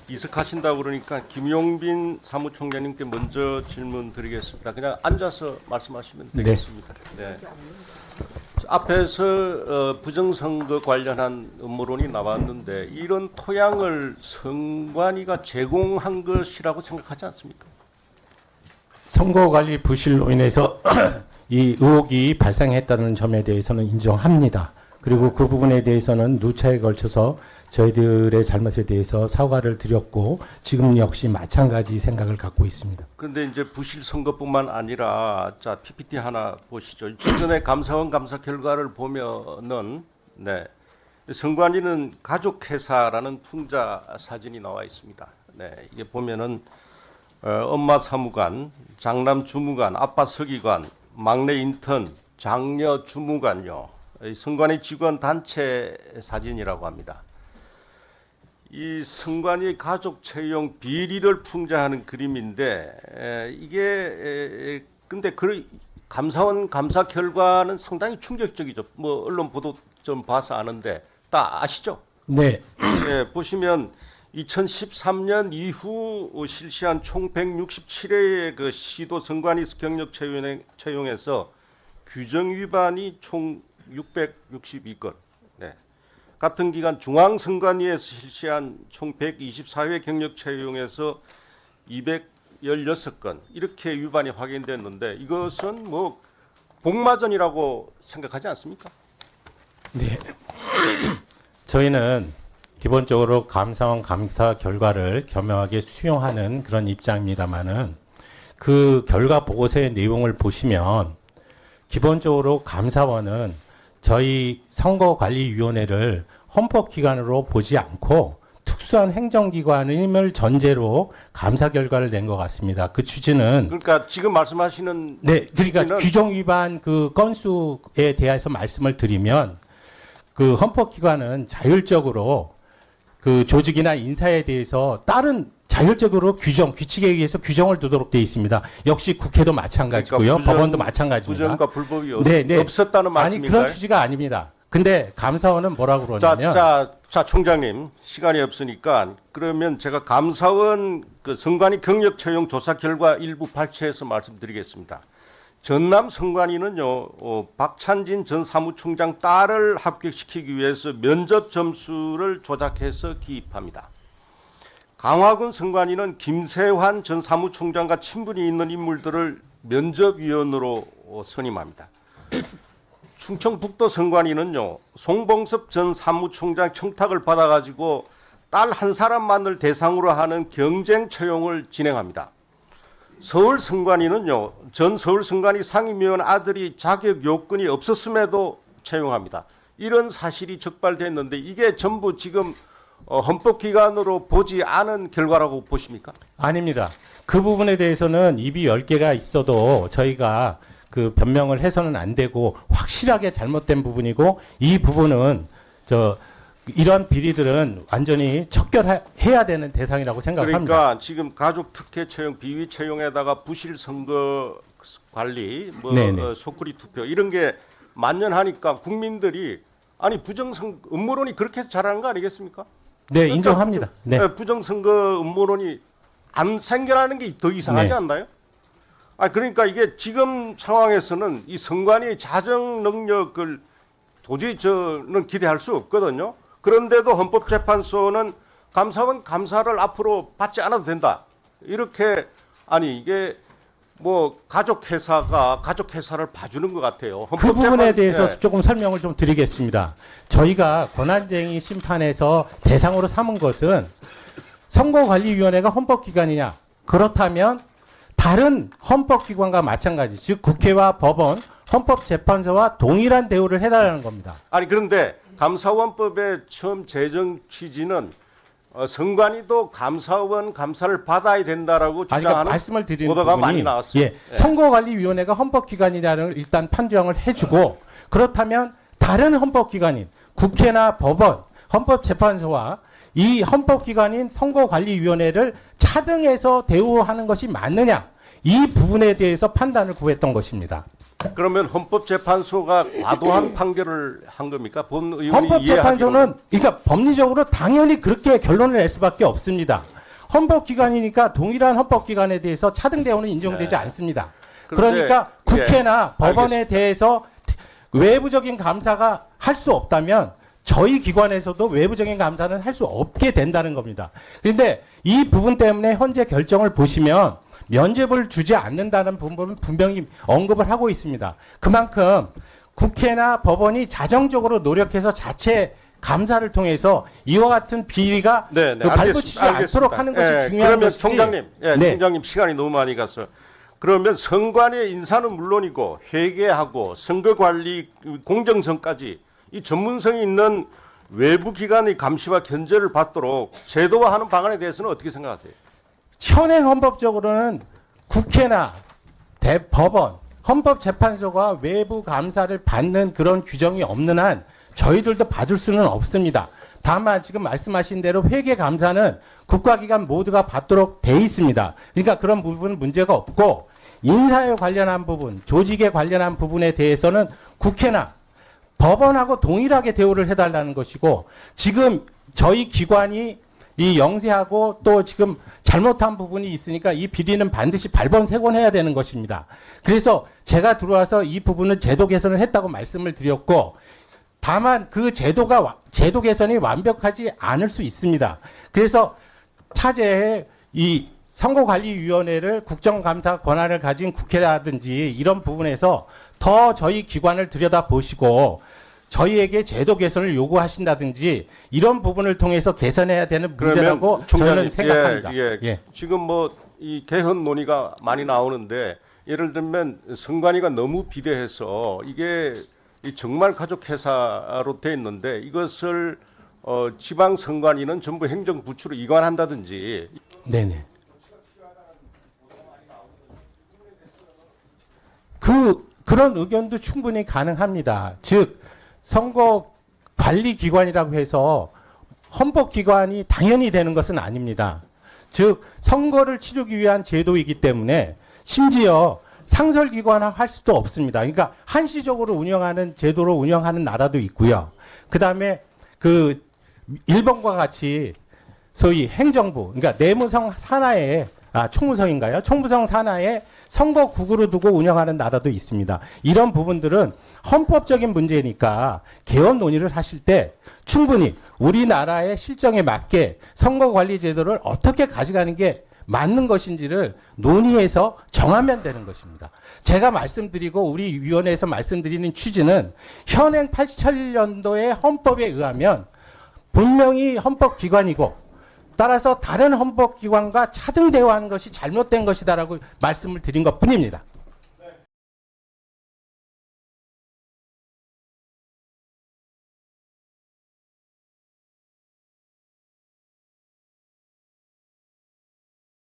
이석하신다고 그러니까 김용빈 사무총장님께 먼저 질문 드리겠습니다. 그냥 앉아서 말씀하시면 되겠습니다. 네. 앞에서 부정선거 관련한 음모론이 나왔는데 이런 토양을 선관위가 제공한 것이라고 생각하지 않습니까? 선거관리 부실로 인해서 이 의혹이 발생했다는 점에 대해서는 인정합니다. 그리고 그 부분에 대해서는 누차에 걸쳐서 저희들의 잘못에 대해서 사과를 드렸고 지금 역시 마찬가지 생각을 갖고 있습니다. 그런데 이제 부실 선거뿐만 아니라 자 PPT 하나 보시죠. 최근에 감사원 감사 결과를 보면은 선관위는 가족회사라는 풍자 사진이 나와 있습니다. 이게 보면은 엄마 사무관, 장남 주무관, 아빠 서기관, 막내 인턴, 장녀 주무관요. 선관위 직원 단체 사진이라고 합니다. 이 선관위 가족 채용 비리를 풍자하는 그림인데 이게 근데 그 감사원 감사 결과는 상당히 충격적이죠. 뭐 언론 보도 좀 봐서 아는데 다 아시죠? 네. 보시면 2013년 이후 실시한 총 167회의 그 시도 선관위 경력 채용에서 규정 위반이 총 662건. 같은 기간 중앙선관위에서 실시한 총 124회 경력 채용에서 216건 이렇게 위반이 확인됐는데 이것은 뭐 복마전이라고 생각하지 않습니까? 네. 저희는 기본적으로 감사원 감사 결과를 겸허하게 수용하는 그런 입장입니다만은 그 결과 보고서의 내용을 보시면 기본적으로 감사원은 저희 선거관리위원회를 헌법기관으로 보지 않고 특수한 행정기관임을 전제로 감사 결과를 낸 것 같습니다. 그 취지는 그러니까 지금 말씀하시는 그러니까 규정 위반 그 건수에 대해서 말씀을 드리면 그 헌법기관은 자율적으로 그 조직이나 인사에 대해서 다른 자율적으로 규칙에 의해서 규정을 두도록 되어 있습니다. 역시 국회도 마찬가지고요. 그러니까 법원도 마찬가지입니다. 부정과 불법이 없었다는 아니 말씀인가요? 그런 취지가 아닙니다. 근데 감사원은 뭐라고 그러냐면 자 총장님 시간이 없으니까 그러면 제가 감사원 그 선관위 경력 채용 조사 결과 일부 발췌해서 말씀드리겠습니다. 전남 선관위는요 박찬진 전 사무총장 딸을 합격시키기 위해서 면접 점수를 조작해서 기입합니다. 강화군 선관위는 김세환 전 사무총장과 친분이 있는 인물들을 면접위원으로 선임합니다. 충청북도 선관위는요 송봉섭 전 사무총장 청탁을 받아가지고 딸 한 사람만을 대상으로 하는 경쟁 채용을 진행합니다. 서울 선관위는요 전 서울 선관위 상임위원 아들이 자격 요건이 없었음에도 채용합니다. 이런 사실이 적발됐는데 이게 전부 지금 헌법기관으로 보지 않은 결과라고 보십니까? 아닙니다. 그 부분에 대해서는 입이 10개가 있어도 저희가 그 변명을 해서는 안 되고 확실하게 잘못된 부분이고 이 부분은 이러한 비리들은 완전히 척결해야 되는 대상이라고 생각합니다. 그러니까 지금 가족 특혜 채용, 비위 채용에다가 부실 선거 관리, 소쿠리 투표 이런 게 만연하니까 국민들이 아니 부정선 음모론이 그렇게 잘하는 거 아니겠습니까? 네, 그러니까 인정합니다. 네. 부정선거 음모론이 안 생겨나는 게 더 이상하지 않나요? 그러니까 이게 지금 상황에서는 이 선관위의 자정 능력을 도저히 저는 기대할 수 없거든요. 그런데도 헌법재판소는 감사원 감사를 앞으로 받지 않아도 된다. 이렇게 이게 뭐 가족회사가 가족회사를 봐주는 것 같아요. 그 부분에 대해서 조금 설명을 좀 드리겠습니다. 저희가 권한쟁의 심판에서 대상으로 삼은 것은 선거관리위원회가 헌법기관이냐? 그렇다면 다른 헌법기관과 마찬가지, 즉 국회와 법원, 헌법재판소와 동일한 대우를 해달라는 겁니다. 그런데 감사원법의 처음 제정 취지는 선관위도 감사원 감사를 받아야 된다라고 주장하는 그러니까 말씀을 드리는 보도가 부분이 많이 나왔어요. 선거관리위원회가 헌법기관이라는 일단 판정을 해주고 그렇다면 다른 헌법기관인 국회나 법원, 헌법재판소와 이 헌법기관인 선거관리위원회를 차등해서 대우하는 것이 맞느냐 이 부분에 대해서 판단을 구했던 것입니다. 그러면 헌법재판소가 과도한 판결을 한 겁니까? 본 의원이 헌법재판소는 그러니까 법리적으로 당연히 그렇게 결론을 낼 수밖에 없습니다. 헌법기관이니까 동일한 헌법기관에 대해서 차등 대우는 인정되지 네. 않습니다. 그런데, 그러니까 국회나 예, 법원에 알겠습니다. 대해서 외부적인 감사가 할 수 없다면 저희 기관에서도 외부적인 감사는 할 수 없게 된다는 겁니다. 그런데 이 부분 때문에 현재 결정을 보시면 면죄부를 주지 않는다는 부분은 분명히 언급을 하고 있습니다. 그만큼 국회나 법원이 자정적으로 노력해서 자체 감사를 통해서 이와 같은 비리가 발붙이지 않도록 하는 것이 중요한 그러면 것이지. 총장님, 네. 총장님 시간이 너무 많이 가서 그러면 선관위의 인사는 물론이고 회계하고 선거관리 공정성까지 이 전문성이 있는 외부 기관의 감시와 견제를 받도록 제도화하는 방안에 대해서는 어떻게 생각하세요? 현행 헌법적으로는 국회나 법원, 헌법재판소가 외부 감사를 받는 그런 규정이 없는 한 저희들도 받을 수는 없습니다. 다만 지금 말씀하신 대로 회계 감사는 국가기관 모두가 받도록 돼 있습니다. 그러니까 그런 부분은 문제가 없고 인사에 관련한 부분, 조직에 관련한 부분에 대해서는 국회나 법원하고 동일하게 대우를 해달라는 것이고 지금 저희 기관이 이 영세하고 또 지금 잘못한 부분이 있으니까 이 비리는 반드시 발본색원해야 되는 것입니다. 그래서 제가 들어와서 이 부분은 제도 개선을 했다고 말씀을 드렸고 다만 그 제도 개선이 완벽하지 않을 수 있습니다. 그래서 차제에 이 선거관리위원회를 국정감사 권한을 가진 국회라든지 이런 부분에서 더 저희 기관을 들여다보시고 저희에게 제도 개선을 요구하신다든지 이런 부분을 통해서 개선해야 되는 문제라고 저는 생각합니다. 예. 지금 뭐 이 개헌 논의가 많이 나오는데 예를 들면 선관위가 너무 비대해서 이게 이 정말 가족회사로 돼 있는데 이것을 지방 선관위는 전부 행정부처로 이관한다든지. 네네. 그런 의견도 충분히 가능합니다. 즉 선거관리기관이라고 해서 헌법기관이 당연히 되는 것은 아닙니다. 즉 선거를 치르기 위한 제도이기 때문에 심지어 상설기관화 할 수도 없습니다. 그러니까 한시적으로 운영하는 제도로 운영하는 나라도 있고요. 그다음에 그 일본과 같이 소위 행정부, 그러니까 내무성 산하에 총무성인가요? 총무성 산하에 선거국으로 두고 운영하는 나라도 있습니다. 이런 부분들은 헌법적인 문제니까 개헌 논의를 하실 때 충분히 우리나라의 실정에 맞게 선거관리 제도를 어떻게 가져가는 게 맞는 것인지를 논의해서 정하면 되는 것입니다. 제가 말씀드리고 우리 위원회에서 말씀드리는 취지는 현행 87년도의 헌법에 의하면 분명히 헌법기관이고 따라서 다른 헌법기관과 차등 대우하는 것이 잘못된 것이다라고 말씀을 드린 것뿐입니다.